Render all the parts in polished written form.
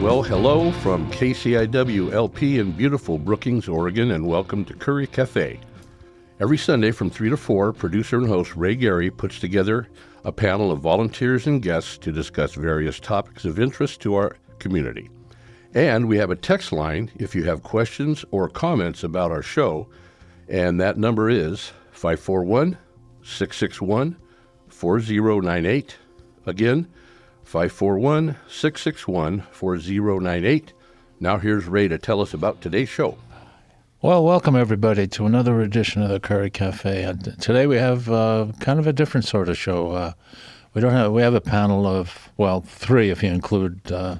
Well, hello from KCIW LP in beautiful Brookings, Oregon, and welcome to Curry Café. Every Sunday from 3 to 4, producer and host Ray Gary puts together a panel of volunteers and guests to discuss various topics of interest to our community. And we have a text line if you have questions or comments about our show, and that number is 541-661-4098. Again, 541-661-4098. Now here's Ray to tell us about today's show. Well, welcome everybody to another edition of the Curry Café. And today we have kind of a different sort of show. We have a panel of, well, three if you include the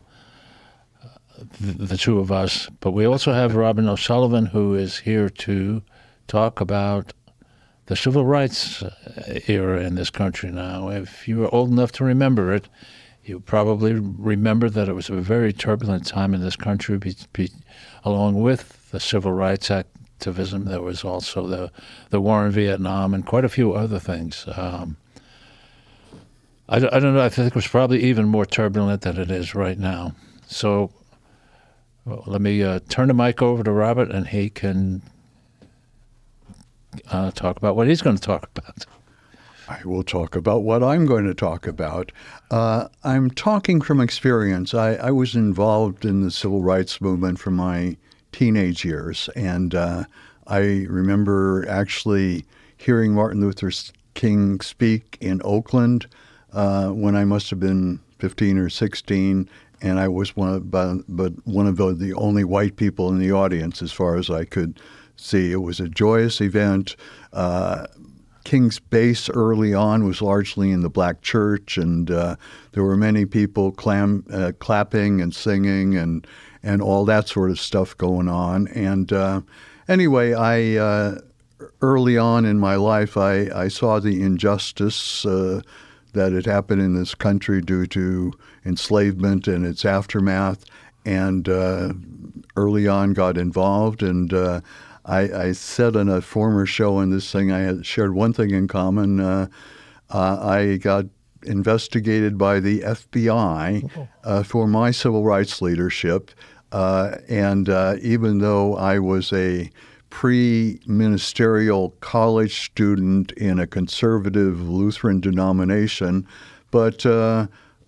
two of us. But we also have Robin O'Sullivan, who is here to talk about the civil rights era in this country now. If you are old enough to remember it, you probably remember that it was a very turbulent time in this country. Along with the civil rights activism, there was also the war in Vietnam and quite a few other things. I don't know, I think it was probably even more turbulent than it is right now. So let me turn the mic over to Robert, and he can talk about what he's going to talk about. I will talk about what I'm going to talk about. I'm talking from experience. I was involved in the civil rights movement from my teenage years, and I remember actually hearing Martin Luther King speak in Oakland when I must have been 15 or 16, and I was one of the only white people in the audience as far as I could see. It was a joyous event. King's base early on was largely in the black church, and there were many people clapping and singing and all that sort of stuff going on. And anyway, early on in my life, I saw the injustice that had happened in this country due to enslavement and its aftermath, and early on got involved. And I said in a former show in this thing, I had shared one thing in common. I got investigated by the FBI for my civil rights leadership. And even though I was a pre-ministerial college student in a conservative Lutheran denomination, but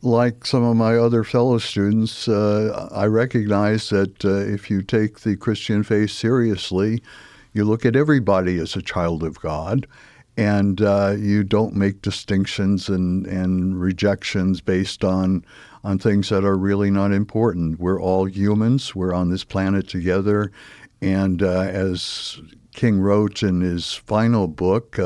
like some of my other fellow students, I recognize that if you take the Christian faith seriously, you look at everybody as a child of God, and you don't make distinctions and rejections based on things that are really not important. We're all humans. We're on this planet together. And as King wrote in his final book,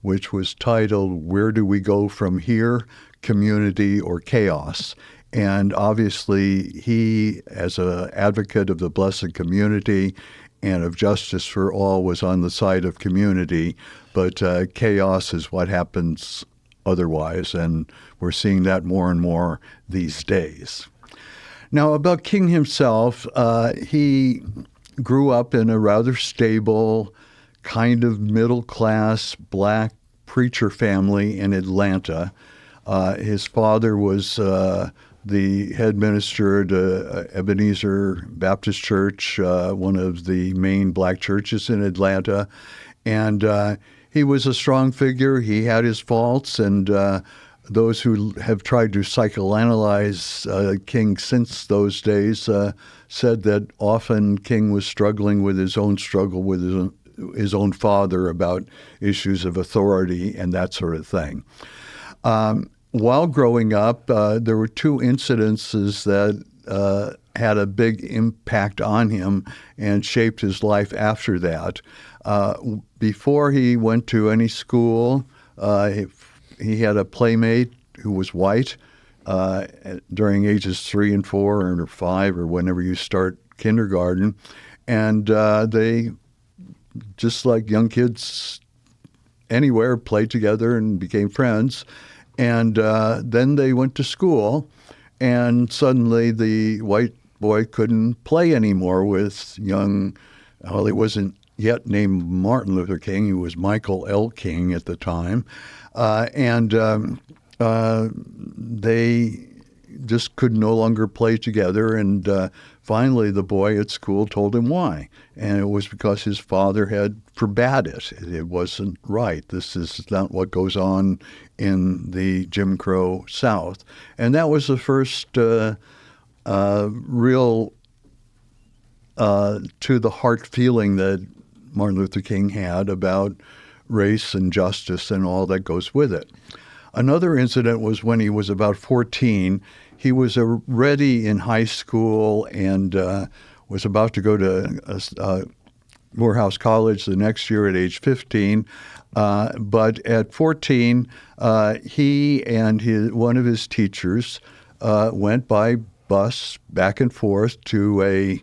which was titled, "Where Do We Go From Here? Community or Chaos?" And obviously he, as an advocate of the blessed community and of justice for all, was on the side of community, but chaos is what happens otherwise, and we're seeing that more and more these days. Now, about King himself, he grew up in a rather stable, kind of middle-class black preacher family in Atlanta. His father was the head minister at Ebenezer Baptist Church, one of the main black churches in Atlanta. And he was a strong figure. He had his faults, and those who have tried to psychoanalyze King since those days said that often King was struggling with his own struggle with his own father about issues of authority and that sort of thing. While growing up, there were two incidences that had a big impact on him and shaped his life after that. Before he went to any school, he had a playmate who was white during ages 3 and 4 or 5 or whenever you start kindergarten. And they, just like young kids anywhere, played together and became friends. And then they went to school, and suddenly the white boy couldn't play anymore with young, well, he wasn't yet named Martin Luther King. He was Michael L. King at the time. And they just could no longer play together. And finally, the boy at school told him why. And it was because his father had forbade it. It wasn't right. This is not what goes on in the Jim Crow South. And that was the first real to-the-heart feeling that Martin Luther King had about race and justice and all that goes with it. Another incident was when he was about 14. He was already in high school and was about to go to Morehouse College the next year at age 15. But at 14, he and one of his teachers went by bus back and forth to a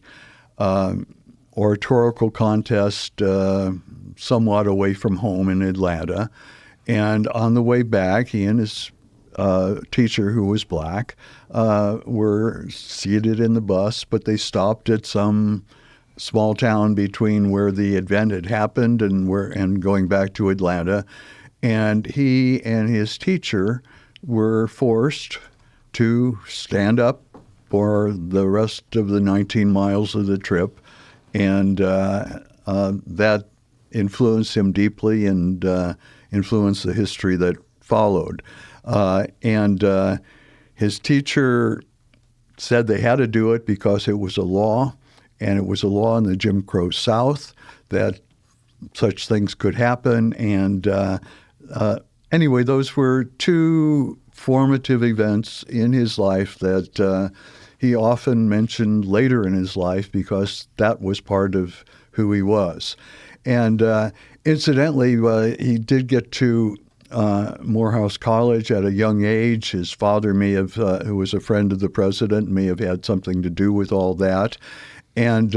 oratorical contest somewhat away from home in Atlanta. And on the way back, he and his teacher, who was black, were seated in the bus, but they stopped at some small town between where the event had happened and going back to Atlanta. And he and his teacher were forced to stand up for the rest of the 19 miles of the trip. And that influenced him deeply and influenced the history that followed. And his teacher said they had to do it because it was a law, and it was a law in the Jim Crow South that such things could happen. And anyway, those were two formative events in his life that he often mentioned later in his life because that was part of who he was. And incidentally, he did get to Morehouse College at a young age. His father may have, who was a friend of the president, may have had something to do with all that. And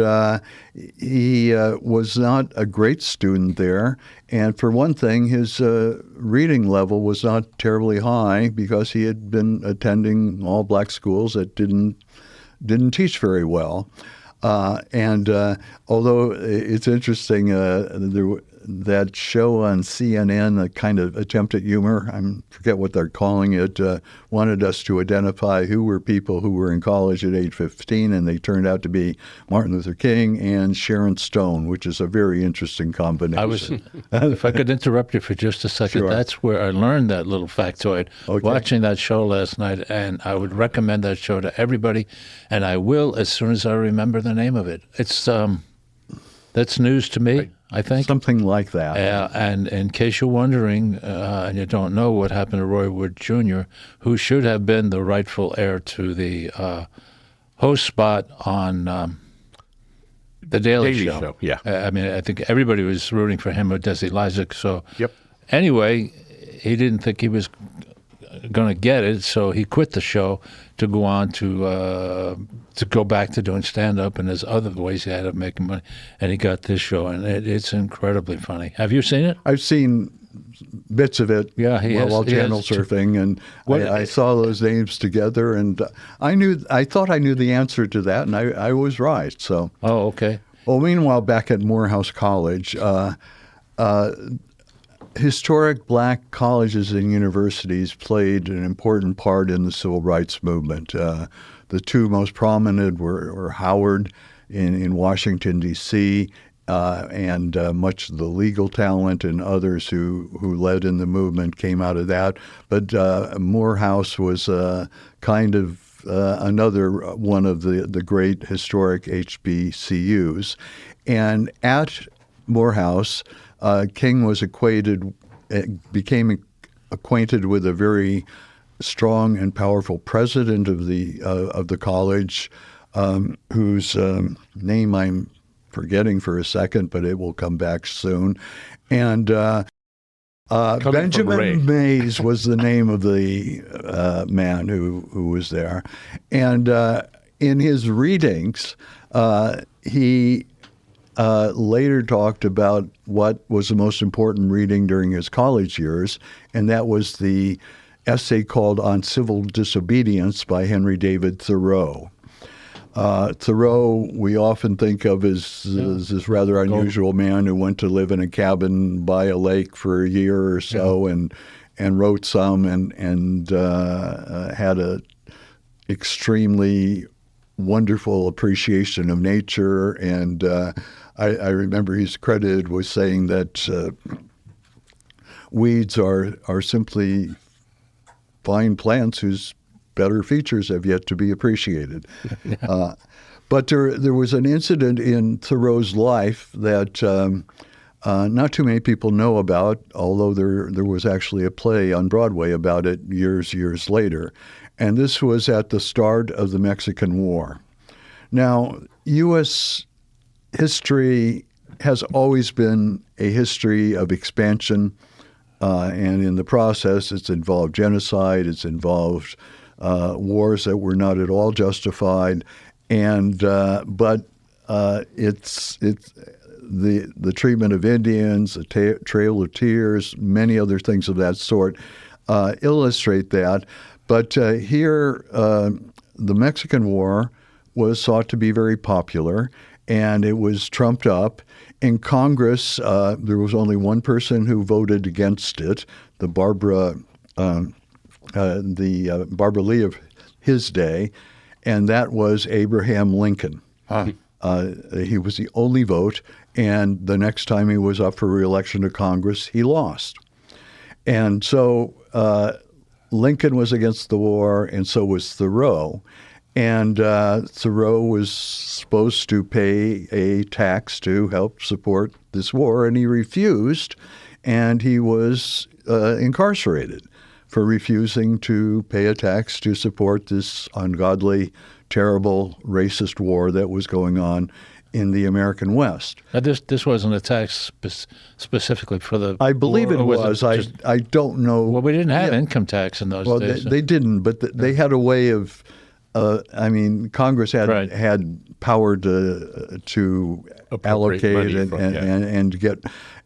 he was not a great student there. And for one thing, his reading level was not terribly high because he had been attending all-black schools that didn't teach very well. And although it's interesting, that show on CNN, a kind of attempt at humor, I forget what they're calling it, wanted us to identify who were people who were in college at age 15, and they turned out to be Martin Luther King and Sharon Stone, which is a very interesting combination. If I could interrupt you for just a second, Sure. That's where I learned that little factoid, watching that show last night, and I would recommend that show to everybody, and I will as soon as I remember the name of it. It's that's news to me. I think. Something like that. And in case you're wondering, and you don't know what happened to Roy Wood Jr., who should have been the rightful heir to the host spot on The Daily Show. Yeah. I mean, I think everybody was rooting for him or Desi Lysak. So Yep. Anyway, he didn't think he was going to get it, so he quit the show to go on to go back to doing stand-up, and there's other ways he had of making money, and he got this show, and it's incredibly funny. Have you seen it? I've seen bits of it while channel has surfing, and I saw those names together, and I thought I knew the answer to that, and I was right. So. Oh, okay. Well, meanwhile, back at Morehouse College, historic black colleges and universities played an important part in the civil rights movement. The two most prominent were Howard in Washington, D.C., and much of the legal talent and others who led in the movement came out of that. But Morehouse was kind of another one of the great historic HBCUs. And at Morehouse, King became acquainted with a very strong and powerful president of the college, whose name I'm forgetting for a second, but it will come back soon. And Benjamin Mays was the name of the man who was there. And in his readings, he later talked about what was the most important reading during his college years, and that was the essay called On Civil Disobedience by Henry David Thoreau. Thoreau, we often think of as this rather unusual man who went to live in a cabin by a lake for a year or so and wrote some and had a extremely wonderful appreciation of nature. And I remember he's credited with saying that weeds are simply fine plants whose better features have yet to be appreciated. But there was an incident in Thoreau's life that not too many people know about, although there was actually a play on Broadway about it years later. And this was at the start of the Mexican War. Now, U.S. history has always been a history of expansion, and in the process, it's involved genocide, it's involved wars that were not at all justified, and but it's the treatment of Indians, the Trail of Tears, many other things of that sort illustrate that. But here, the Mexican War was thought to be very popular, and it was trumped up. In Congress, there was only one person who voted against it, the Barbara Lee of his day, and that was Abraham Lincoln. He was the only vote, and the next time he was up for re-election to Congress, he lost. And so Lincoln was against the war, and so was Thoreau. And Thoreau was supposed to pay a tax to help support this war, and he refused, and he was incarcerated for refusing to pay a tax to support this ungodly, terrible, racist war that was going on in the American West. Now this wasn't a tax specifically for the I believe war, it was. I don't know. Well, we didn't have income tax in those days. Well, they didn't, but they had a way of. Congress had power to allocate and get.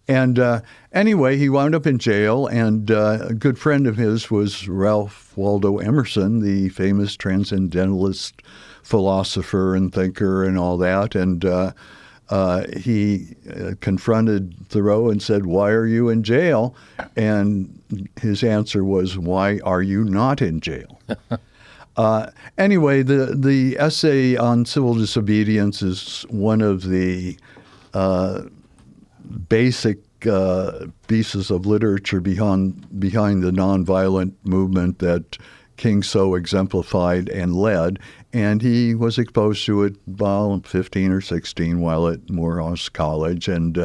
And anyway, he wound up in jail, and a good friend of his was Ralph Waldo Emerson, the famous transcendentalist philosopher and thinker and all that. And he confronted Thoreau and said, "Why are you in jail?" And his answer was, "Why are you not in jail?" Anyway, the essay on civil disobedience is one of the basic pieces of literature behind the nonviolent movement that King so exemplified and led. And he was exposed to it about 15 or 16 while at Morehouse College. And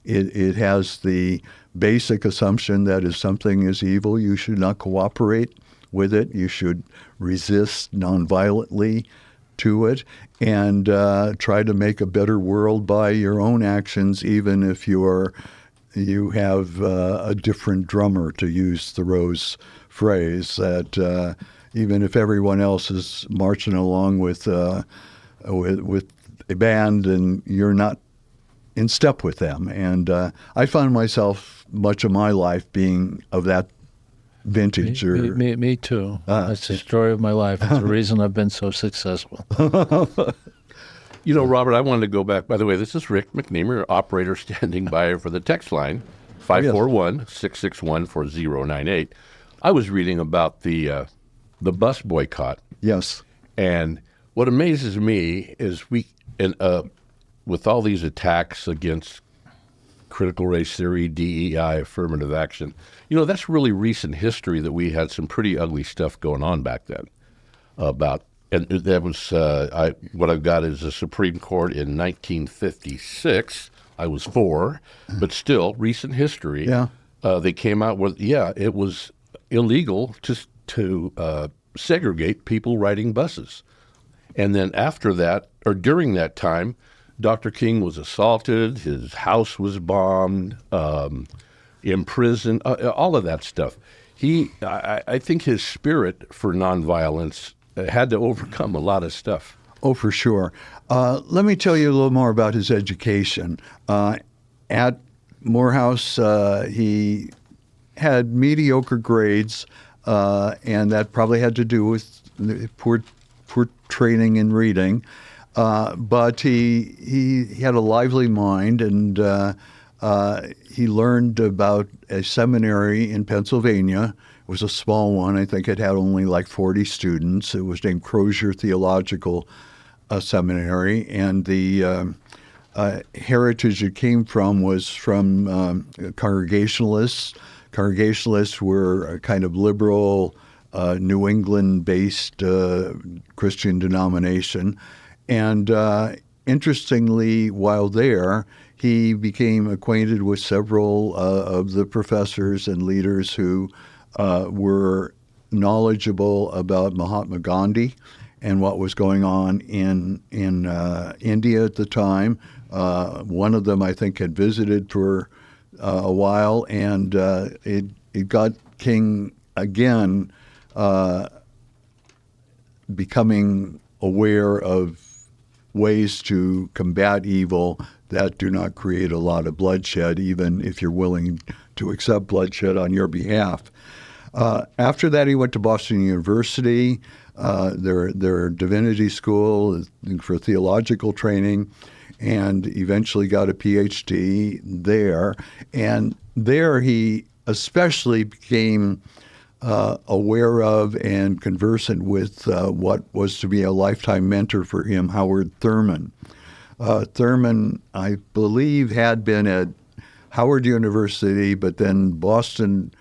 it has the basic assumption that if something is evil, you should not cooperate with it. You should resist nonviolently to it and try to make a better world by your own actions, even if you have a different drummer, to use Thoreau's phrase, that even if everyone else is marching along with a band and you're not in step with them. And I found myself much of my life being of that vintage. Me too. That's the story of my life. It's the reason I've been so successful. You know, Robert, I wanted to go back. By the way, this is Rick McNamer, operator standing by for the text line, 541-661-4098. I was reading about the bus boycott. Yes. And what amazes me is with all these attacks against critical race theory, DEI, affirmative action, that's really recent history that we had some pretty ugly stuff going on back then and that was, what I've got is the Supreme Court in 1956. I was 4, but still recent history. Yeah. They came out with, it was illegal to segregate people riding buses. And then after that, or during that time, Dr. King was assaulted, his house was bombed, imprisoned, all of that stuff. I think his spirit for nonviolence had to overcome a lot of stuff. Oh, for sure. Let me tell you a little more about his education. At Morehouse, he had mediocre grades, and that probably had to do with poor training in reading. But he had a lively mind, and he learned about a seminary in Pennsylvania. It was a small one. I think it had only like 40 students. It was named Crozer Theological Seminary, and the heritage it came from was from Congregationalists. Congregationalists were a kind of liberal, New England-based Christian denomination. And interestingly, while there, he became acquainted with several of the professors and leaders who were knowledgeable about Mahatma Gandhi and what was going on in India at the time. One of them, I think, had visited for a while, and it got King again becoming aware of ways to combat evil that do not create a lot of bloodshed, even if you're willing to accept bloodshed on your behalf. After that, he went to Boston University, their divinity school for theological training, and eventually got a PhD there. And there he especially became aware of and conversant with what was to be a lifetime mentor for him, Howard Thurman. Thurman, I believe, had been at Howard University, but then Boston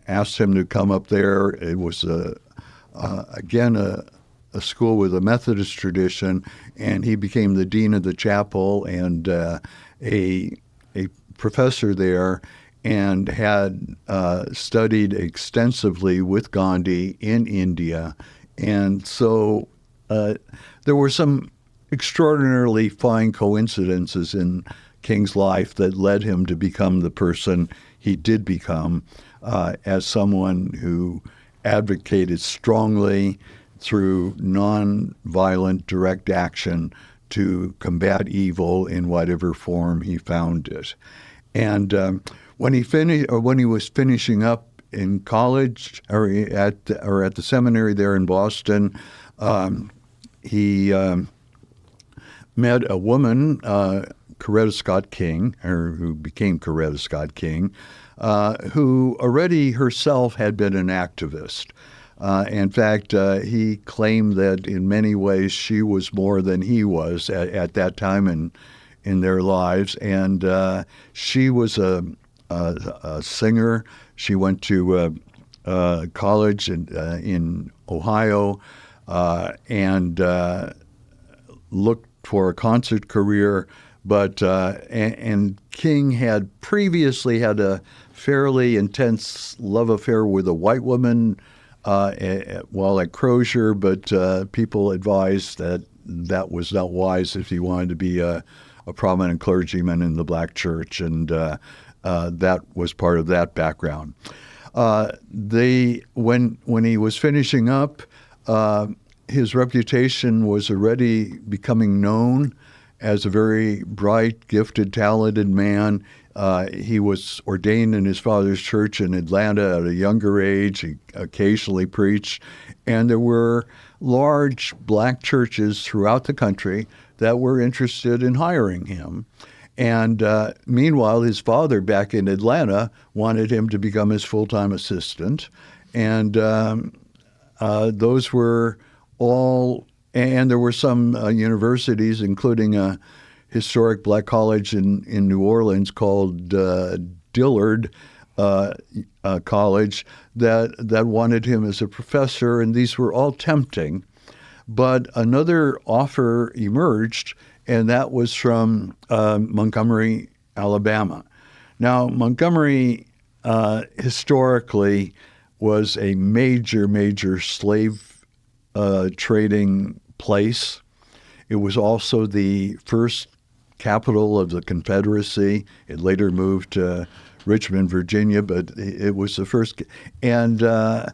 asked him to come up there. It was, again, a school with a Methodist tradition, and he became the dean of the chapel and a professor there, and had studied extensively with Gandhi in India. And so there were some extraordinarily fine coincidences in King's life that led him to become the person he did become, as someone who advocated strongly through nonviolent direct action to combat evil in whatever form he found it. And when he was finishing up in college or at the seminary there in Boston, he met a woman, Coretta Scott King, or who became Coretta Scott King, who already herself had been an activist. In fact, he claimed that in many ways she was more than he was at that time in their lives. And she was a singer. She went to college in Ohio and looked for a concert career. But and King had previously had a fairly intense love affair with a white woman while at Crozer, but people advised that that was not wise if he wanted to be a prominent clergyman in the black church, and that was part of that background. When he was finishing up, his reputation was already becoming known as a very bright, gifted, talented man. He was ordained in his father's church in Atlanta at a younger age. He occasionally preached. And there were large black churches throughout the country that were interested in hiring him. And meanwhile, his father back in Atlanta wanted him to become his full-time assistant. And those were all, and there were some universities, including a historic black college in New Orleans called Dillard College, that wanted him as a professor, and these were all tempting. But another offer emerged, and that was from Montgomery, Alabama. Now, Montgomery historically was a major slave trading place. It was also the first capital of the Confederacy. It later moved to Richmond, Virginia, but it was the first. And a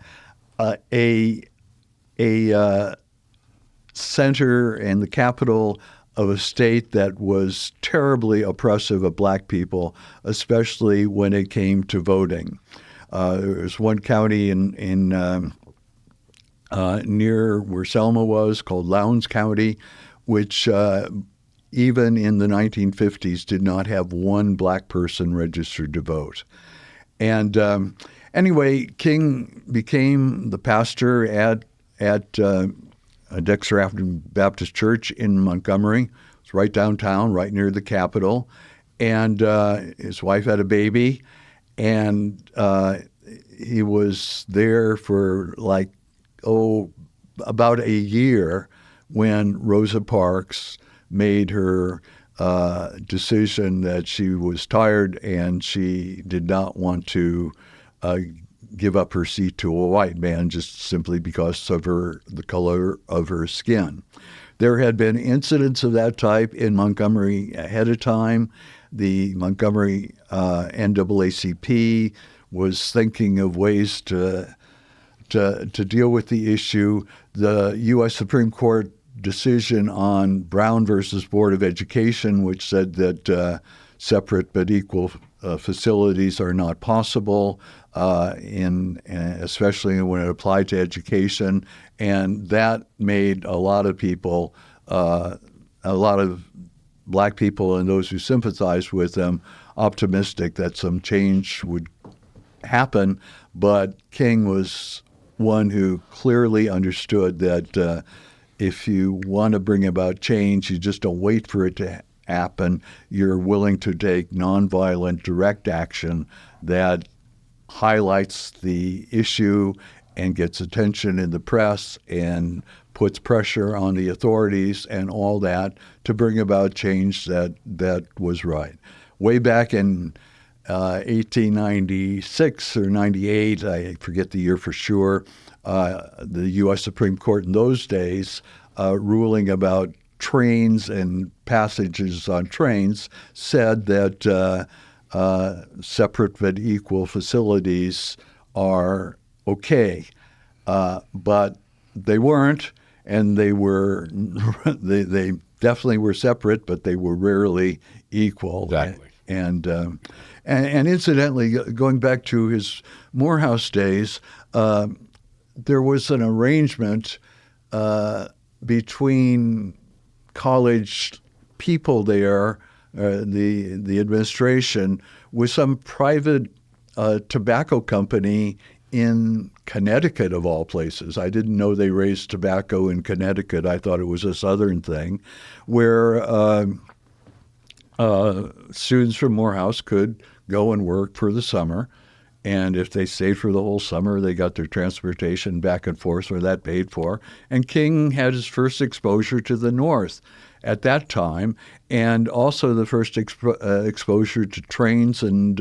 center and the capital of a state that was terribly oppressive of black people, especially when it came to voting. There was one county in near where Selma was called Lowndes County, which even in the 1950s, did not have one black person registered to vote. And anyway, King became the pastor at Dexter African Baptist Church in Montgomery. It's right downtown, right near the Capitol. And his wife had a baby, and he was there for about a year when Rosa Parks made her decision that she was tired and she did not want to give up her seat to a white man just simply because of the color of her skin. There had been incidents of that type in Montgomery ahead of time. The Montgomery NAACP was thinking of ways to deal with the issue. The U.S. Supreme Court decision on Brown versus Board of Education, which said that separate but equal facilities are not possible, especially when it applied to education, and that made a lot of people, a lot of black people and those who sympathized with them, optimistic that some change would happen. But King was one who clearly understood that if you want to bring about change, you just don't wait for it to happen. You're willing to take nonviolent direct action that highlights the issue and gets attention in the press and puts pressure on the authorities and all that to bring about change that was right. Way back in 1896 or 98, I forget the year for sure, the U.S. Supreme Court in those days, ruling about trains and passages on trains, said that separate but equal facilities are okay, but they weren't, and they definitely were separate, but they were rarely equal. Exactly. And incidentally, going back to his Morehouse days, there was an arrangement between college people there, the administration, with some private tobacco company in Connecticut, of all places. I didn't know they raised tobacco in Connecticut. I thought it was a southern thing, where students from Morehouse could go and work for the summer. And if they stayed for the whole summer, they got their transportation back and forth, or that paid for. And King had his first exposure to the North at that time, and also the first exposure to trains and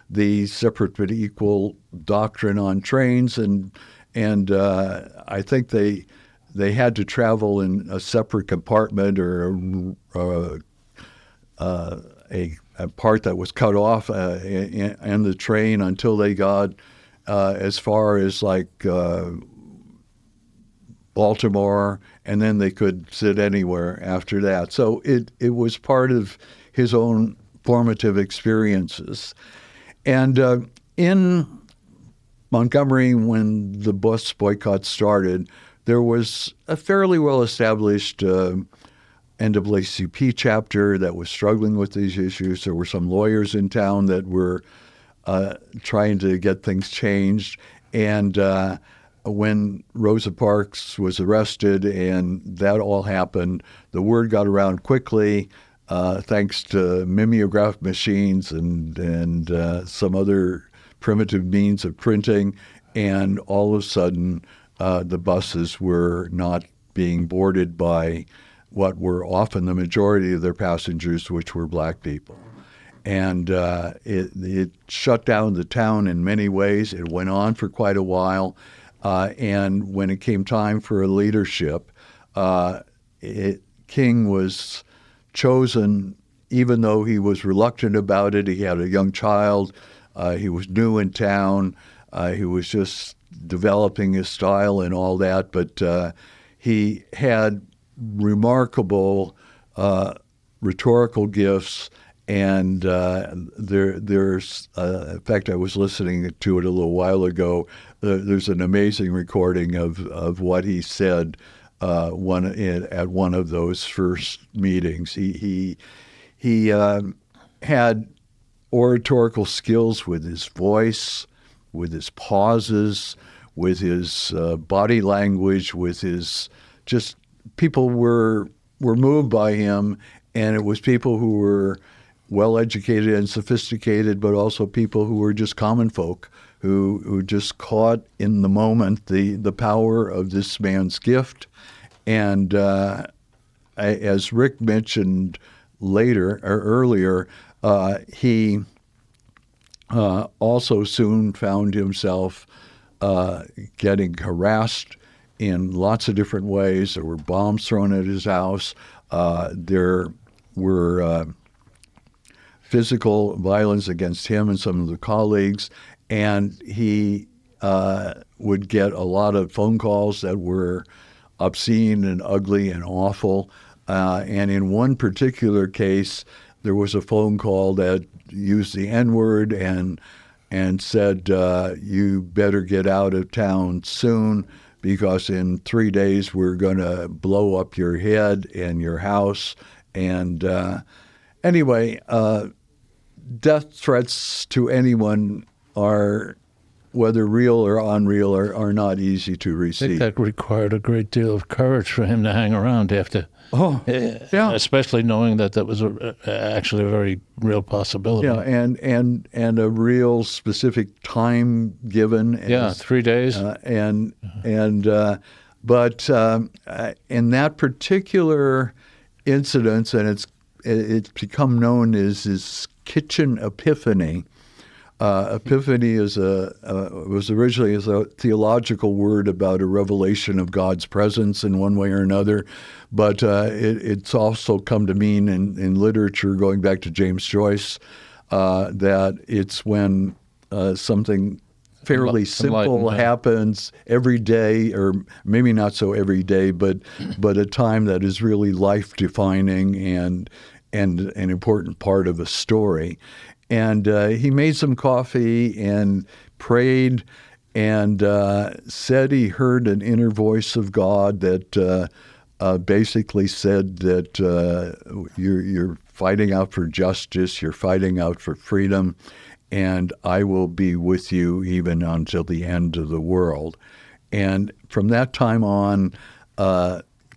the separate but equal doctrine on trains. And I think they had to travel in a separate compartment or a part that was cut off in the train until they got as far as Baltimore, and then they could sit anywhere after that. So it was part of his own formative experiences. And in Montgomery, when the bus boycott started, there was a fairly well-established NAACP chapter that was struggling with these issues. There were some lawyers in town that were trying to get things changed. And when Rosa Parks was arrested and that all happened, the word got around quickly, thanks to mimeograph machines and some other primitive means of printing. And all of a sudden, the buses were not being boarded by what were often the majority of their passengers, which were black people. And it shut down the town in many ways. It went on for quite a while. And when it came time for a leadership, King was chosen, even though he was reluctant about it. He had a young child. He was new in town. He was just developing his style and all that. But he had remarkable rhetorical gifts, and there's in fact, I was listening to it a little while ago. There's an amazing recording of what he said at one of those first meetings. He had oratorical skills with his voice, with his pauses, with his body language, with his just people were moved by him, and it was people who were well educated and sophisticated, but also people who were just common folk who just caught in the moment the power of this man's gift. And as Rick mentioned earlier, he also soon found himself getting harassed in lots of different ways. There were bombs thrown at his house. There were physical violence against him and some of the colleagues, and he would get a lot of phone calls that were obscene and ugly and awful. And in one particular case, there was a phone call that used the N-word and said, you better get out of town soon, because in 3 days we're going to blow up your head and your house. And anyway, death threats to anyone are, whether real or unreal, are not easy to I receive. think that required a great deal of courage for him to hang around after. Oh, yeah. Especially knowing that was actually a very real possibility. Yeah, and a real specific time given. Yeah, 3 days. But in that particular incident, and it's become known as his kitchen epiphany. Epiphany was originally a theological word about a revelation of God's presence in one way or another, but it's also come to mean in literature, going back to James Joyce, that it's when something fairly simple happens every day, or maybe not so every day, but a time that is really life-defining and an important part of a story. And he made some coffee and prayed and said he heard an inner voice of God that basically said that you're fighting out for justice, you're fighting out for freedom, and I will be with you even until the end of the world. And from that time on,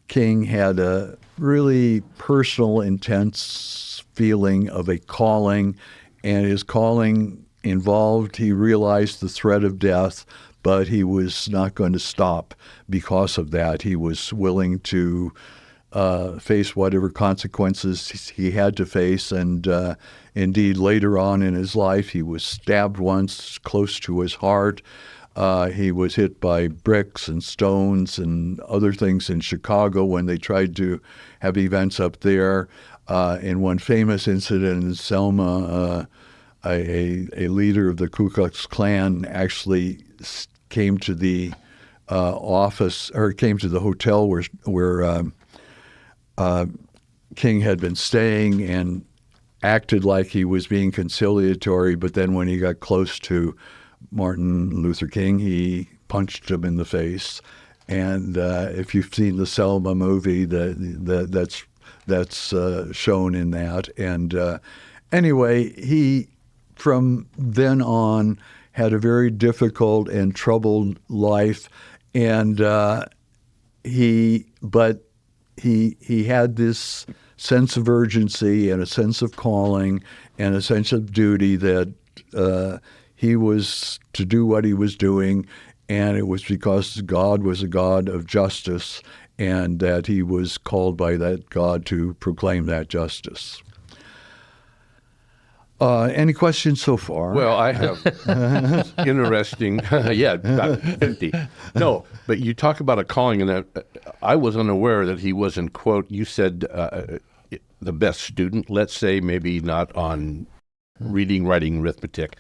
King had a really personal, intense feeling of a calling. And his calling involved, he realized the threat of death, but he was not going to stop because of that. He was willing to face whatever consequences he had to face. And indeed, later on in his life, he was stabbed once close to his heart. He was hit by bricks and stones and other things in Chicago when they tried to have events up there. In one famous incident in Selma, a leader of the Ku Klux Klan actually came to the office, or came to the hotel where King had been staying, and acted like he was being conciliatory. But then when he got close to Martin Luther King, he punched him in the face. And if you've seen the Selma movie, that's shown in that. And anyway, he, from then on, had a very difficult and troubled life. And he had this sense of urgency and a sense of calling and a sense of duty that he was to do what he was doing. And it was because God was a God of justice, and that he was called by that God to proclaim that justice. Any questions so far? Well, I have interesting, about 50. No, but you talk about a calling, and that I was unaware that he wasn't, quote, you said the best student, let's say, maybe not on reading, writing, arithmetic,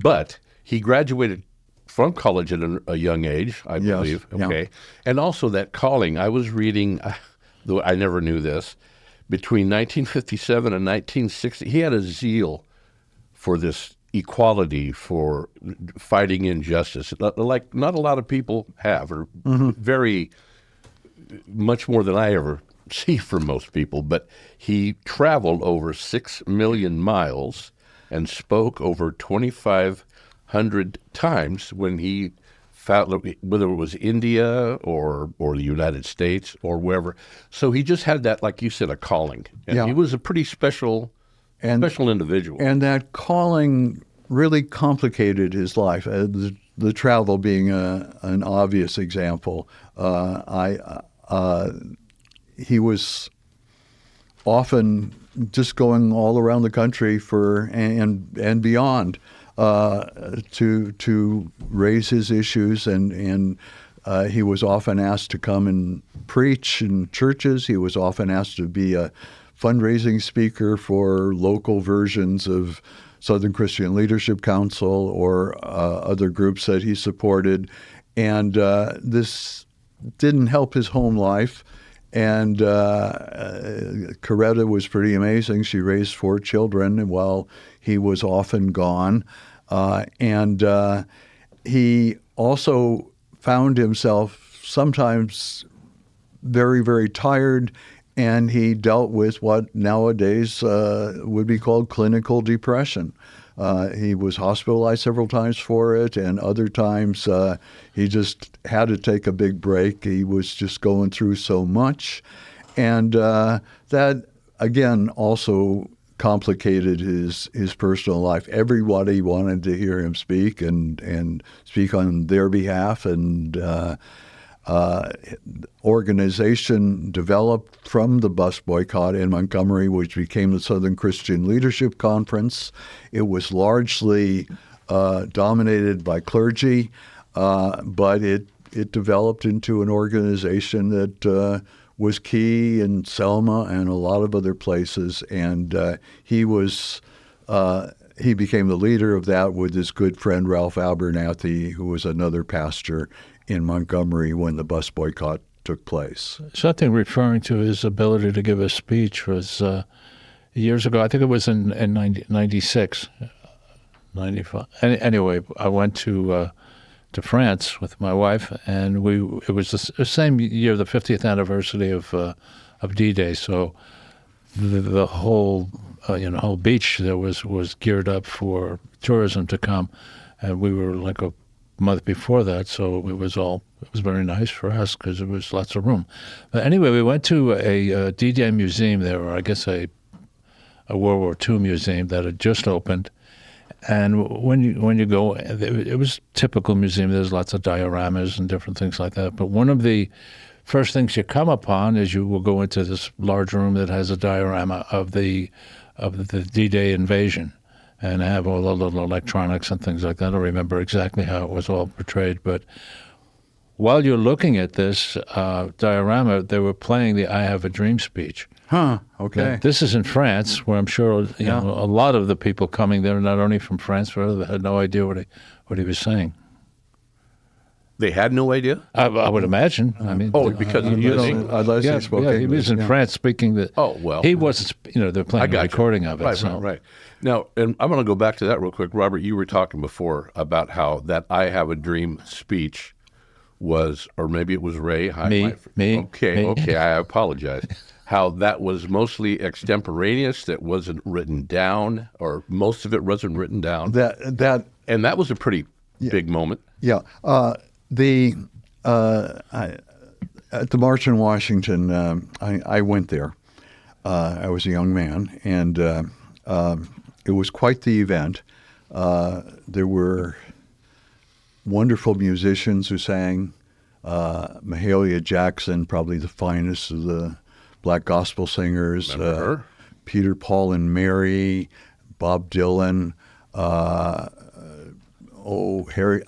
but he graduated from college at a young age, I believe. Yes, okay. Yeah. And also that calling, I was reading, though I never knew this, between 1957 and 1960, he had a zeal for this equality, for fighting injustice, like not a lot of people have, or very much more than I ever see from most people, but he traveled over 6 million miles and spoke over 2,500 times when he found, whether it was India or the United States or wherever. So he just had that, like you said, a calling. And he was a pretty special individual. And that calling really complicated his life, the travel being an obvious example. He was often just going all around the country and beyond to raise his issues, and he was often asked to come and preach in churches. He was often asked to be a fundraising speaker for local versions of Southern Christian Leadership Council or other groups that he supported. And this didn't help his home life. And Coretta was pretty amazing. She raised 4 children while he was often gone. And he also found himself sometimes very, very tired, and he dealt with what nowadays would be called clinical depression. He was hospitalized several times for it, and other times he just had to take a big break. He was just going through so much. And that, again, also complicated his personal life. Everybody wanted to hear him speak and speak on their behalf, and organization developed from the bus boycott in Montgomery, which became the Southern Christian Leadership Conference. It was largely dominated by clergy, but it developed into an organization that was key in Selma and a lot of other places, and he became the leader of that with his good friend Ralph Abernathy, who was another pastor in Montgomery when the bus boycott took place. Something referring to his ability to give a speech was years ago. I think it was in 96, 95. Anyway, I went to France with my wife, and it was the same year, the 50th anniversary of D-Day. So the whole whole beach there was geared up for tourism to come, and we were like a month before that, so it was very nice for us because there was lots of room. But anyway, we went to a D-Day museum there, or I guess a World War II museum that had just opened. And when you go, it was a typical museum. There's lots of dioramas and different things like that. But one of the first things you come upon is you will go into this large room that has a diorama of the D-Day invasion, and have all the little electronics and things like that. I don't remember exactly how it was all portrayed, but while you're looking at this diorama, they were playing the "I Have a Dream" speech. Huh, okay. Now, this is in France, where I'm sure you know, a lot of the people coming there, not only from France, but had no idea what he was saying. They had no idea? I would imagine. I mean, because unless he spoke English. He was in France speaking the. Oh, well. He wasn't. They're playing a recording of it. Right. Now, and I'm going to go back to that real quick. Robert, you were talking before about how that "I Have a Dream" speech was, or maybe it was Ray. Me. Okay. I apologize. How that was mostly extemporaneous, that wasn't written down, or most of it wasn't written down. And that was a pretty big moment. Yeah. At the March in Washington, I went there. I was a young man, and it was quite the event. There were wonderful musicians who sang. Mahalia Jackson, probably the finest of the black gospel singers. Peter, Paul, and Mary, Bob Dylan. Harry.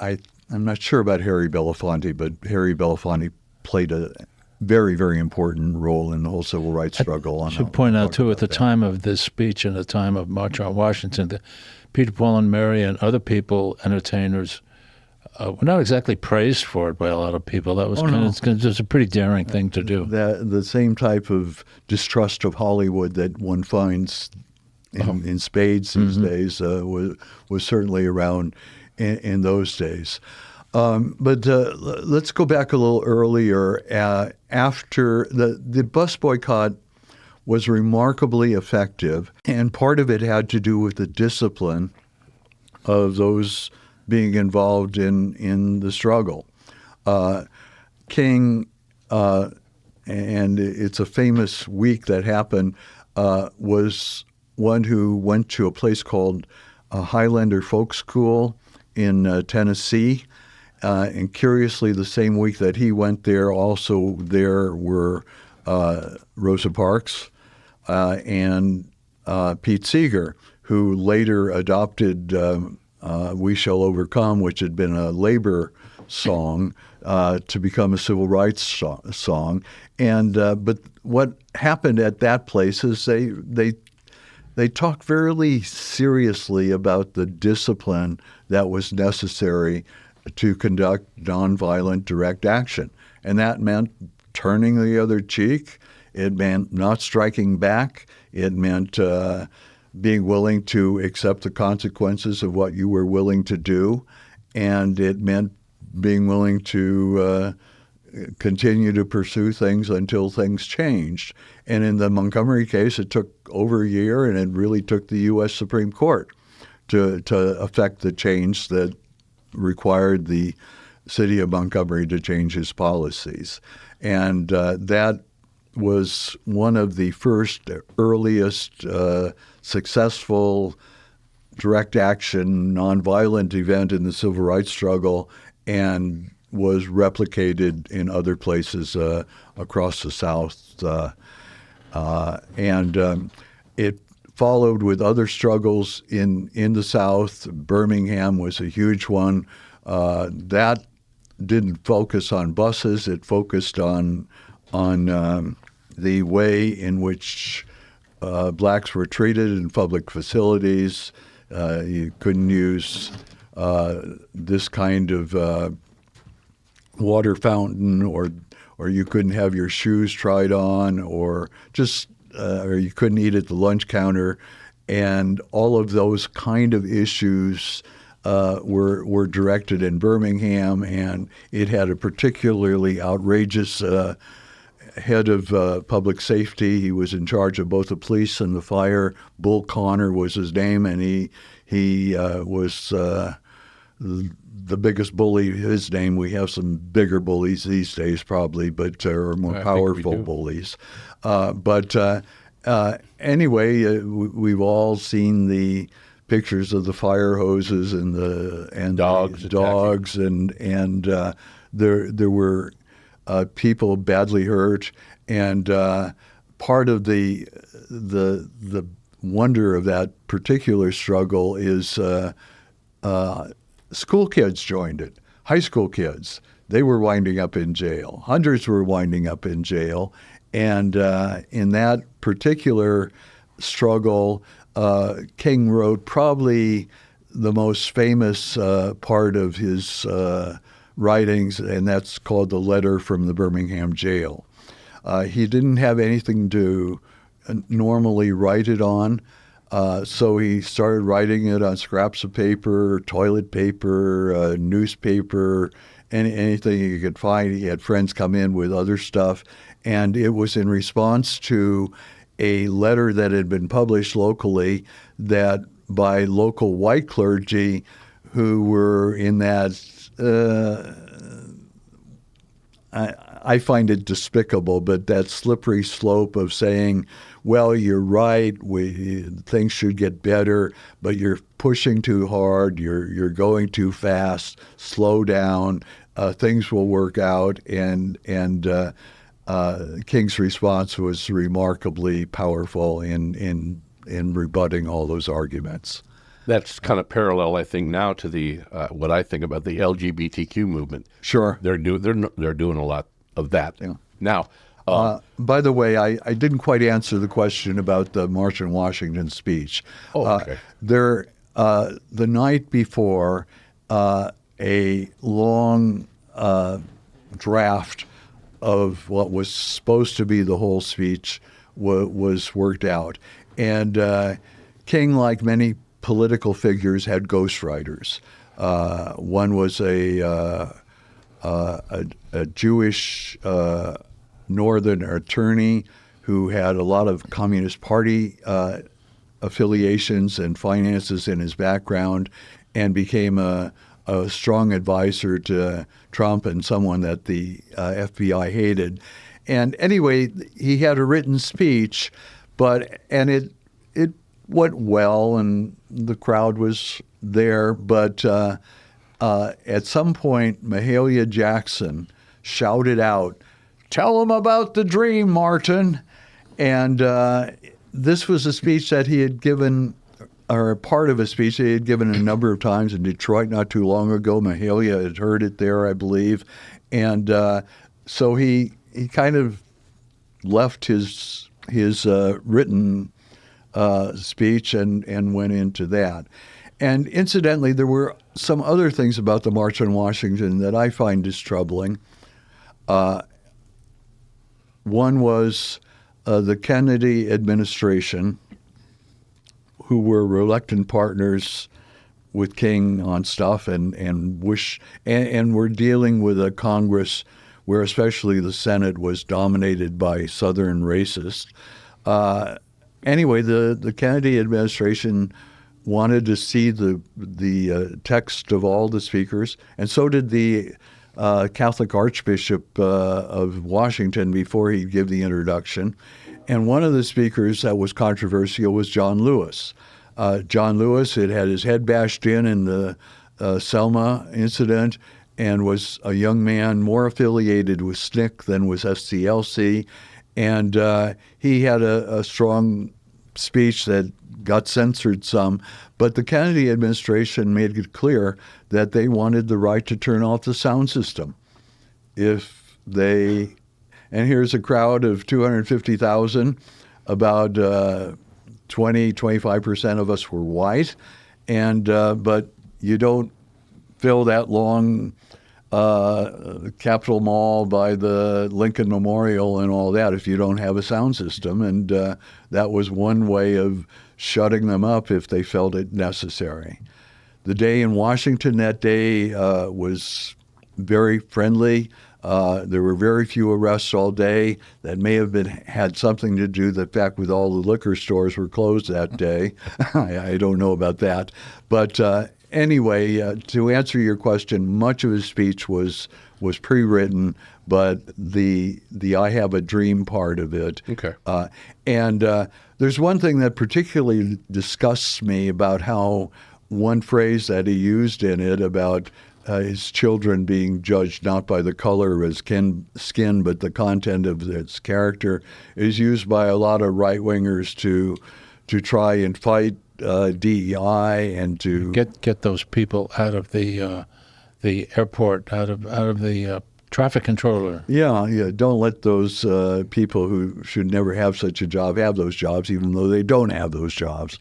I'm not sure about Harry Belafonte, but Harry Belafonte played a very, very important role in the whole civil rights struggle. I should point out, too, at the time of this speech and the time of March on Washington, Peter, Paul, and Mary and other people, entertainers, were not exactly praised for it by a lot of people. That was just a pretty daring thing to do. The same type of distrust of Hollywood that one finds in spades these days was certainly around in those days. But let's go back a little earlier. After the bus boycott was remarkably effective, and part of it had to do with the discipline of those being involved in the struggle. King, and it's a famous week that happened, was one who went to a place called Highlander Folk School in Tennessee. And curiously, the same week that he went there, also there were Rosa Parks and Pete Seeger, who later adopted We Shall Overcome, which had been a labor song, to become a civil rights song. And but what happened at that place is they talked very seriously about the discipline that was necessary to conduct nonviolent direct action. And that meant turning the other cheek. It meant not striking back. It meant being willing to accept the consequences of what you were willing to do. And it meant being willing to continue to pursue things until things changed. And in the Montgomery case, it took over a year, and it really took the U.S. Supreme Court to affect the change that required the city of Montgomery to change its policies. And that was one of the first, earliest successful direct action, nonviolent event in the civil rights struggle, and was replicated in other places across the South. It followed with other struggles in the South. Birmingham was a huge one. That didn't focus on buses. It focused on the way in which blacks were treated in public facilities. You couldn't use this kind of water fountain, or you couldn't have your shoes tried on, or you couldn't eat at the lunch counter, and all of those kind of issues were directed in Birmingham, and it had a particularly outrageous head of public safety. He was in charge of both the police and the fire. Bull Connor was his name, and he was the biggest bully. His name. We have some bigger bullies these days, probably, or more powerful bullies. Anyway, we've all seen the pictures of the fire hoses and dogs, and there were people badly hurt, and part of the wonder of that particular struggle is school kids joined it. High school kids, they were winding up in jail. Hundreds were winding up in jail, and in that particular struggle, King wrote probably the most famous part of his writings, and that's called The Letter from the Birmingham Jail. He didn't have anything to normally write it on, so he started writing it on scraps of paper, toilet paper, newspaper, anything he could find. He had friends come in with other stuff, and it was in response to a letter that had been published locally that by local white clergy who were in that I find it despicable, but that slippery slope of saying, well, you're right, things should get better, but you're pushing too hard, you're going too fast, slow down, things will work out, and King's response was remarkably powerful in rebutting all those arguments. That's kind of parallel, I think, now to the what I think about the LGBTQ movement. Sure, they're doing a lot of that now. By the way, I didn't quite answer the question about the March on Washington speech. Okay. The night before, a long draft of what was supposed to be the whole speech was worked out, and King, like many political figures, had ghostwriters. One was a Jewish northern attorney who had a lot of Communist Party affiliations and finances in his background, and became a strong advisor to Trump and someone that the FBI hated. And anyway, he had a written speech, and it went well, and the crowd was there. But at some point, Mahalia Jackson shouted out, "Tell him about the dream, Martin." And this was a speech that he had given, or a part of a speech that he had given a number of times in Detroit not too long ago. Mahalia had heard it there, I believe. And so he kind of left his written speech and went into that. And incidentally, there were some other things about the March on Washington that I find is troubling. One was the Kennedy administration, who were reluctant partners with King on stuff, and were dealing with a Congress where especially the Senate was dominated by Southern racists. Anyway, the Kennedy administration wanted to see the text of all the speakers, and so did the Catholic Archbishop of Washington before he'd give the introduction. And one of the speakers that was controversial was John Lewis. John Lewis had his head bashed in the Selma incident, and was a young man more affiliated with SNCC than was SCLC. And he had a strong speech that got censored some. But the Kennedy administration made it clear that they wanted the right to turn off the sound system. And here's a crowd of 250,000, about 25% of us were white, but you don't fill that long Capitol Mall by the Lincoln Memorial and all that if you don't have a sound system. And that was one way of shutting them up if they felt it necessary. The day in Washington that day was very friendly. There were very few arrests all day. That may have had something to do with the fact with all the liquor stores were closed that day. I don't know about that. But anyway, to answer your question, much of his speech was pre-written, but the I have a dream part of it. Okay. And there's one thing that particularly disgusts me about how one phrase that he used in it about his children being judged not by the color of his skin, but the content of its character, is used by a lot of right-wingers to try and fight DEI and to get those people out of the airport, out of the traffic controller. Yeah. Don't let those people who should never have such a job have those jobs, even though they don't have those jobs.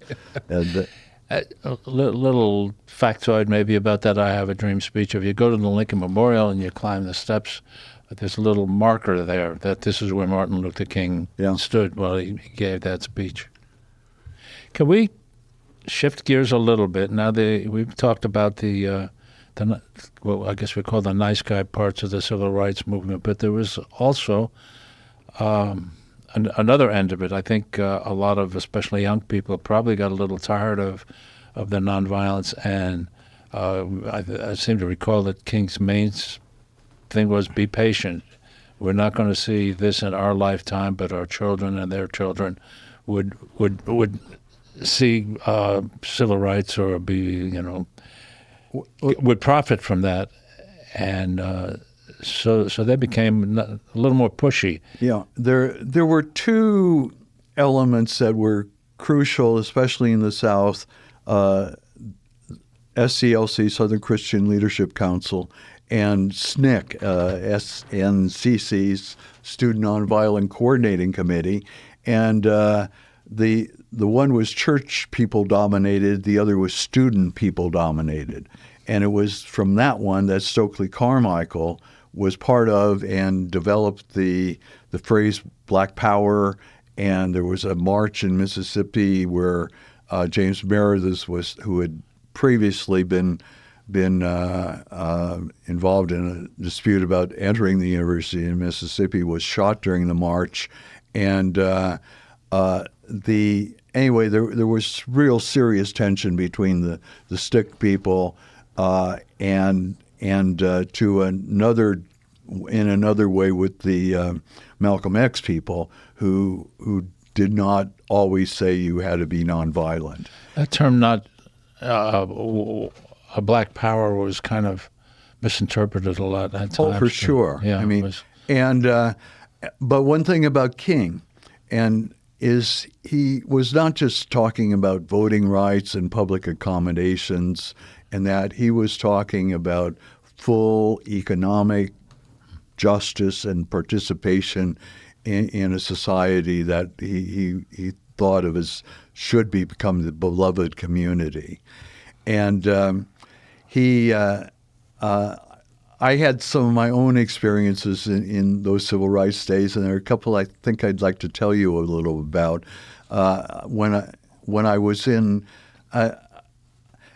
And, a little factoid maybe about that I Have a Dream speech. If you go to the Lincoln Memorial and you climb the steps, there's a little marker there that this is where Martin Luther King stood while he gave that speech. Can we shift gears a little bit? Now we've talked about the I guess we call the nice guy parts of the civil rights movement, but there was also another end of it. I think a lot of, especially young people, probably got a little tired of the nonviolence, and I seem to recall that King's main thing was be patient. We're not going to see this in our lifetime, but our children and their children would see civil rights or would profit from that, and so they became a little more pushy. Yeah, there were two elements that were crucial, especially in the South. SCLC, Southern Christian Leadership Council, and SNCC, SNCC's Student Nonviolent Coordinating Committee, and the one was church people dominated, the other was student people dominated. And it was from that one that Stokely Carmichael was part of and developed the phrase Black Power. And there was a march in Mississippi where James Meredith who had previously been been involved in a dispute about entering the University of Mississippi, was shot during the march, and anyway, there was real serious tension between the stick people and to another in another way with the Malcolm X people who did not always say you had to be nonviolent. That term, not a black power, was kind of misinterpreted a lot at times. Oh, for sure. Yeah, I mean, but one thing about King, is he was not just talking about voting rights and public accommodations, and that he was talking about full economic justice and participation in a society that he thought of as should become the beloved community. And I had some of my own experiences in those civil rights days, and there are a couple I think I'd like to tell you a little about. When I was in,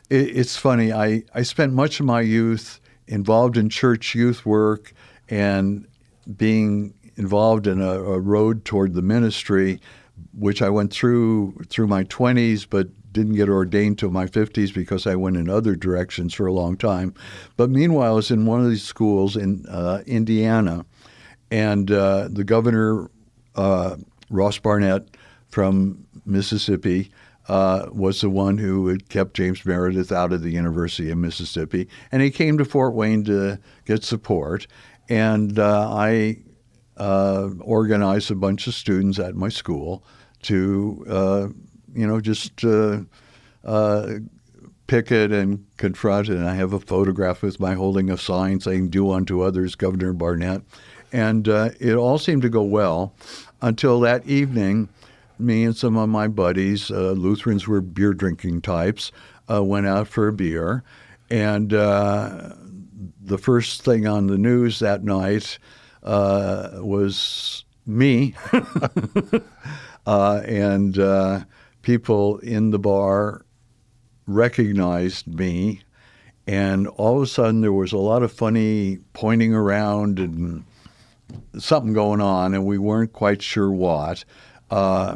it's funny, I spent much of my youth involved in church youth work and being involved in a road toward the ministry, which I went through my 20s, but didn't get ordained till my 50s because I went in other directions for a long time. But meanwhile, I was in one of these schools in Indiana, and the governor, Ross Barnett from Mississippi, was the one who had kept James Meredith out of the University of Mississippi. And he came to Fort Wayne to get support. And I organized a bunch of students at my school to picket and confront, and I have a photograph with my holding a sign saying, "Do unto others, Governor Barnett." And it all seemed to go well until that evening. Me and some of my buddies, Lutherans were beer-drinking types, went out for a beer. And the first thing on the news that night was me. And people in the bar recognized me, and all of a sudden there was a lot of funny pointing around and something going on, and we weren't quite sure what. The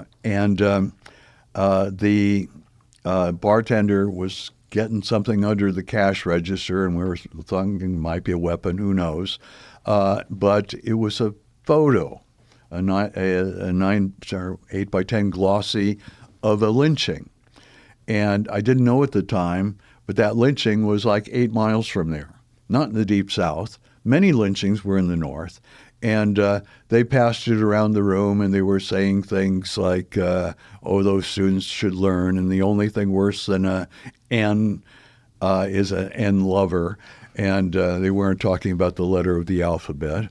bartender was getting something under the cash register, and we were thinking it might be a weapon, who knows. But it was a photo, a 9 or 8 by 10 glossy of a lynching. And I didn't know at the time, but that lynching was like 8 miles from there, not in the Deep South. Many lynchings were in the North. And they passed it around the room, and they were saying things like, those students should learn, and the only thing worse than a N is an N lover. And they weren't talking about the letter of the alphabet.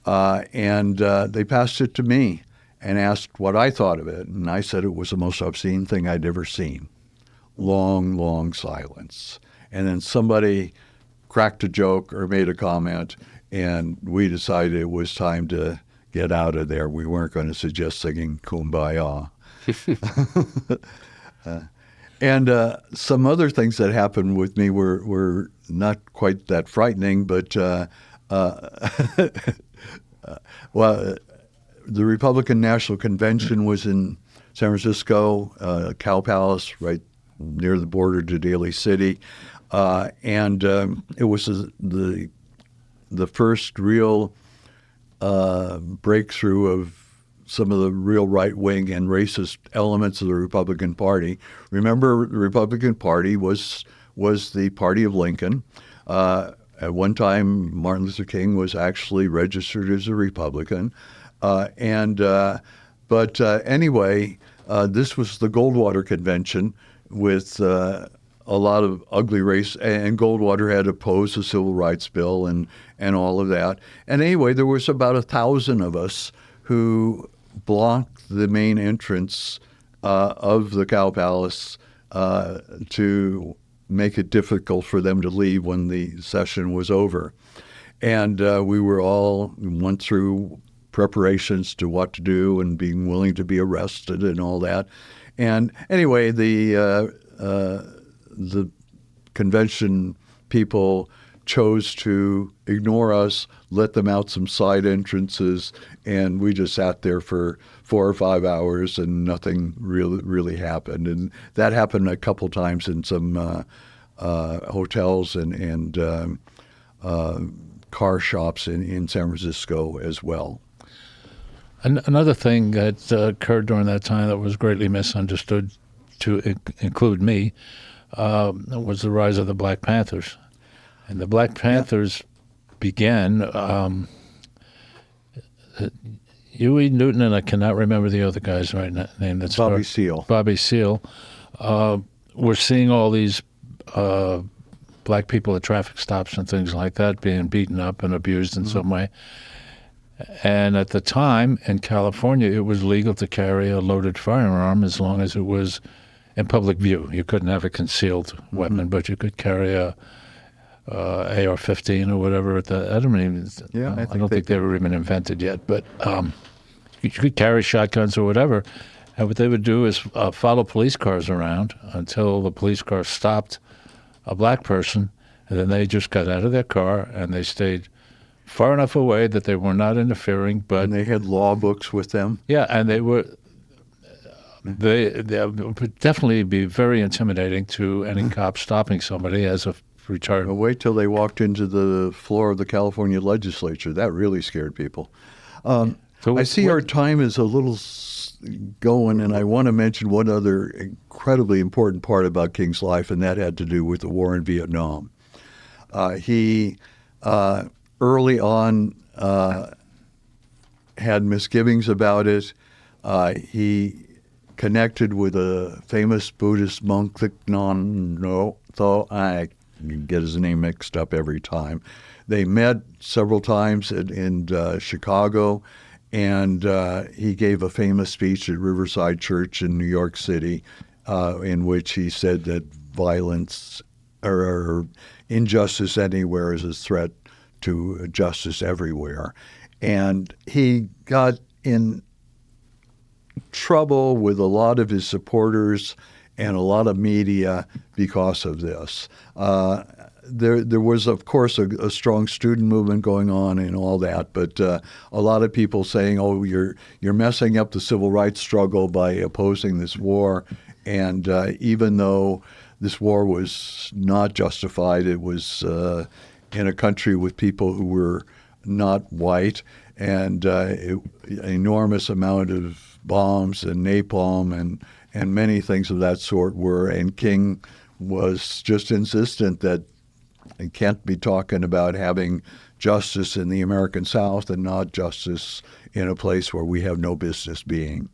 And they passed it to me and asked what I thought of it. And I said it was the most obscene thing I'd ever seen. Long, long silence. And then somebody cracked a joke or made a comment, and we decided it was time to get out of there. We weren't going to suggest singing Kumbaya. And some other things that happened with me were not quite that frightening, but the Republican National Convention was in San Francisco, Cow Palace, right near the border to Daly City. And it was the first real breakthrough of some of the real right-wing and racist elements of the Republican Party. Remember, the Republican Party was the party of Lincoln. At one time, Martin Luther King was actually registered as a Republican. But anyway, this was the Goldwater Convention with a lot of ugly race, and Goldwater had opposed the Civil Rights Bill and all of that. And anyway, there was about 1,000 of us who blocked the main entrance of the Cow Palace to make it difficult for them to leave when the session was over. And we went through preparations to what to do and being willing to be arrested and all that. And anyway, the convention people chose to ignore us, let them out some side entrances, and we just sat there for 4 or 5 hours and nothing really happened. And that happened a couple times in some hotels and car shops in San Francisco as well. Another thing that occurred during that time that was greatly misunderstood, to include me, was the rise of the Black Panthers. And the Black Panthers began, Huey Newton, and I cannot remember the other guy's right name. That's Bobby Seale. Bobby Seale. We're seeing all these black people at traffic stops and things like that being beaten up and abused in some way. And at the time in California, it was legal to carry a loaded firearm as long as it was in public view. You couldn't have a concealed weapon, but you could carry a AR-15 or whatever. I don't think they were even invented yet. But you could carry shotguns or whatever. And what they would do is follow police cars around until the police car stopped a black person, and then they just got out of their car and they stayed far enough away that they were not interfering. But and they had law books with them. Yeah, and they would definitely be very intimidating to any cop stopping somebody as a retired. Well, wait till they walked into the floor of the California legislature. That really scared people. I see our time is a little going, and I want to mention one other incredibly important part about King's life, and that had to do with the war in Vietnam. He early on had misgivings about it. He connected with a famous Buddhist monk, I get his name mixed up every time. They met several times in Chicago, and he gave a famous speech at Riverside Church in New York City in which he said that violence or injustice anywhere is a threat to justice everywhere. And he got in trouble with a lot of his supporters and a lot of media because of this. There was, of course, a strong student movement going on and all that, but a lot of people saying, "Oh, you're messing up the civil rights struggle by opposing this war." And even though this war was not justified, it was in a country with people who were not white, and an enormous amount of bombs and napalm and many things of that sort were. And King was just insistent that he can't be talking about having justice in the American South and not justice in a place where we have no business being.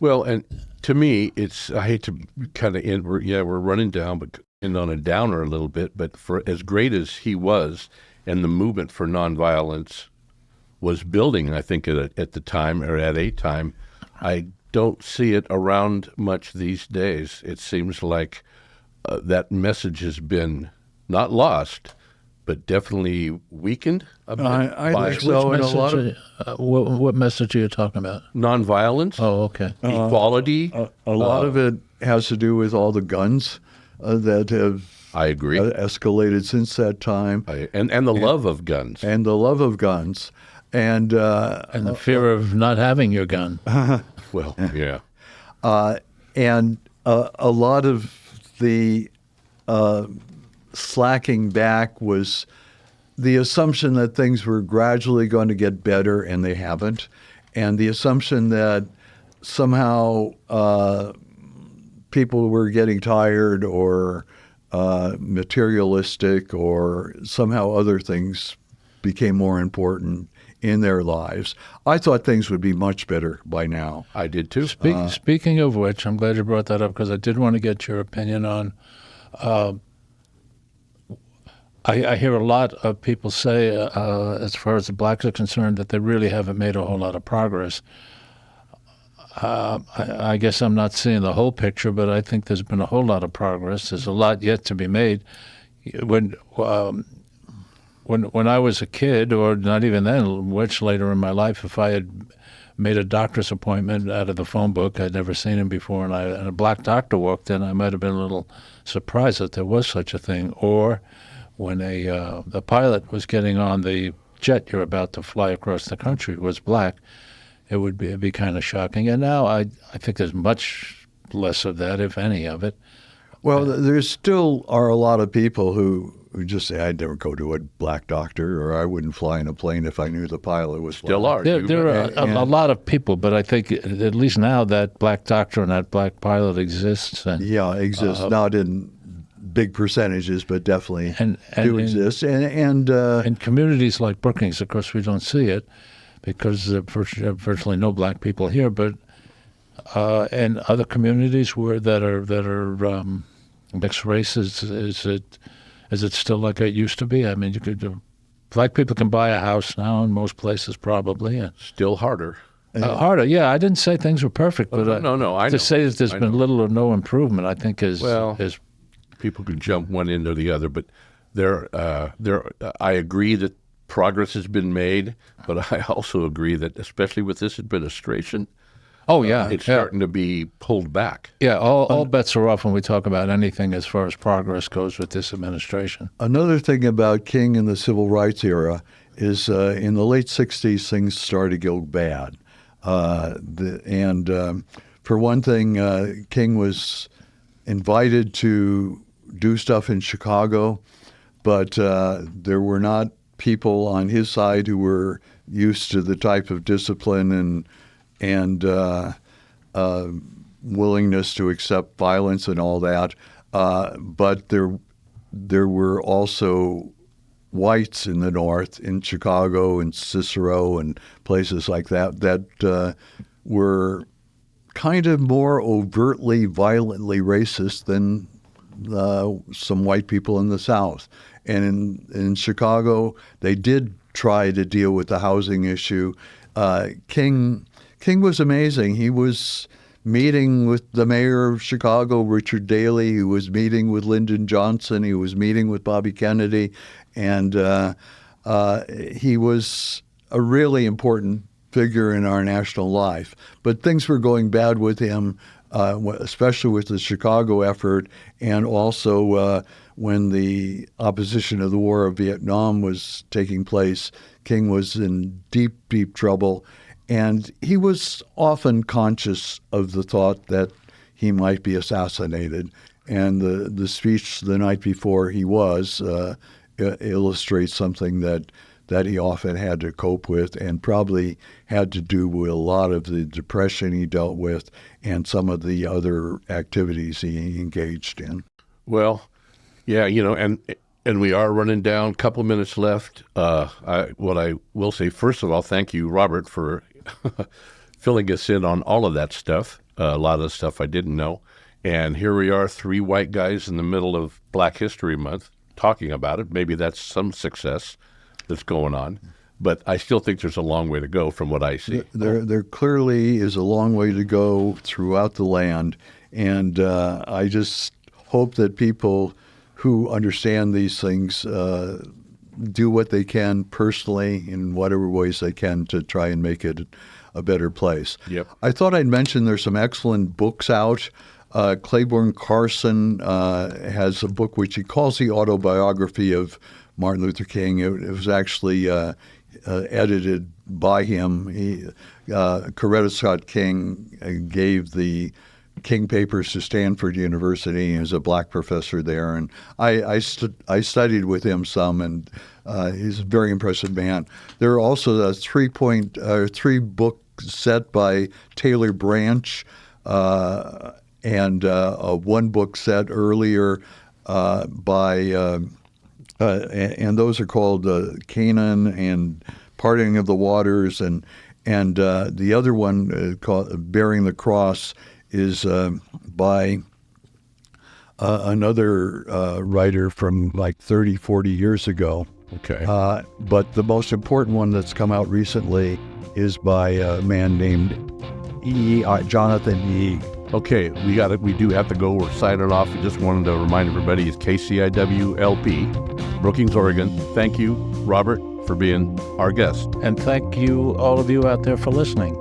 Well, and to me, I hate to kind of end, we're running down, but end on a downer a little bit, but for as great as he was, and the movement for nonviolence was building, I think, at the time, or at a time, I don't see it around much these days. It seems like that message has been not lost, but definitely weakened a bit. I think so. And a lot of what message are you talking about? Nonviolence. Oh, okay. Equality. A lot of it has to do with all the guns that have I agree. Escalated since that time. And the love of guns. And the love of guns. And the fear of not having your gun. Well, yeah. And a lot of the slacking back was the assumption that things were gradually going to get better, and they haven't. And the assumption that somehow people were getting tired or materialistic, or somehow other things became more important in their lives. I thought things would be much better by now. I did too. Speaking of which, I'm glad you brought that up, because I did want to get your opinion on. I hear a lot of people say, as far as the blacks are concerned, that they really haven't made a whole lot of progress. I guess I'm not seeing the whole picture, but I think there's been a whole lot of progress. There's a lot yet to be made. When I was a kid, or not even then, much later in my life, if I had made a doctor's appointment out of the phone book, I'd never seen him before, and a black doctor walked in, I might have been a little surprised that there was such a thing. Or when the pilot was getting on the jet you're about to fly across the country was black, it'd be kind of shocking. And now I think there's much less of that, if any of it. Well, there still are a lot of people who just say, I'd never go to a black doctor, or I wouldn't fly in a plane if I knew the pilot was black. Still are. There are a lot of people, but I think at least now that black doctor and that black pilot exists. And, exists. Not in big percentages, but definitely exist. And in communities like Brookings, of course, we don't see it because there are virtually no black people here, but and other communities that are mixed race, is it still like it used to be? I mean, black people can buy a house now in most places, probably. Still harder. Harder, yeah. I didn't say things were perfect, but no. I know. say that there's been little or no improvement, I think is people can jump one end or the other, but I agree that progress has been made, but I also agree that, especially with this administration, it's starting to be pulled back. Yeah, all bets are off when we talk about anything as far as progress goes with this administration. Another thing about King and the civil rights era is in the late 60s, things started to go bad. For one thing, King was invited to do stuff in Chicago, but there were not people on his side who were used to the type of discipline and willingness to accept violence and all that. But there were also whites in the North, in Chicago and Cicero and places like that were kind of more overtly, violently racist than some white people in the South. And in Chicago, they did try to deal with the housing issue. King was amazing. He was meeting with the mayor of Chicago, Richard Daley. He was meeting with Lyndon Johnson. He was meeting with Bobby Kennedy. And he was a really important figure in our national life. But things were going bad with him, especially with the Chicago effort, and also when the opposition of the War of Vietnam was taking place. King was in deep, deep trouble. And he was often conscious of the thought that he might be assassinated. And the speech the night before he was illustrates something that he often had to cope with, and probably had to do with a lot of the depression he dealt with and some of the other activities he engaged in. Well, yeah, and we are running down, a couple of minutes left. What I will say, first of all, thank you, Robert, for filling us in on all of that stuff, a lot of the stuff I didn't know. And here we are, three white guys in the middle of Black History Month talking about it. Maybe that's some success that's going on. But I still think there's a long way to go from what I see. There clearly is a long way to go throughout the land. And I just hope that people who understand these things do what they can personally in whatever ways they can to try and make it a better place. Yep. I thought I'd mention there's some excellent books out. Claiborne Carson has a book which he calls the autobiography of Martin Luther King. It was actually edited by him. Coretta Scott King gave the King Papers to Stanford University. He was a black professor there, and I studied with him some, and he's a very impressive man. There are also a three-book set by Taylor Branch, and a one-book set earlier by, and those are called Canaan and Parting of the Waters, and the other one called Bearing the Cross is by another writer from like 30, 40 years ago. Okay. But the most important one that's come out recently is by a man named Jonathan E. Okay, we do have to go. We're signing off. We just wanted to remind everybody it's KCIW LP, Brookings, Oregon. Thank you, Robert, for being our guest. And thank you, all of you out there, for listening.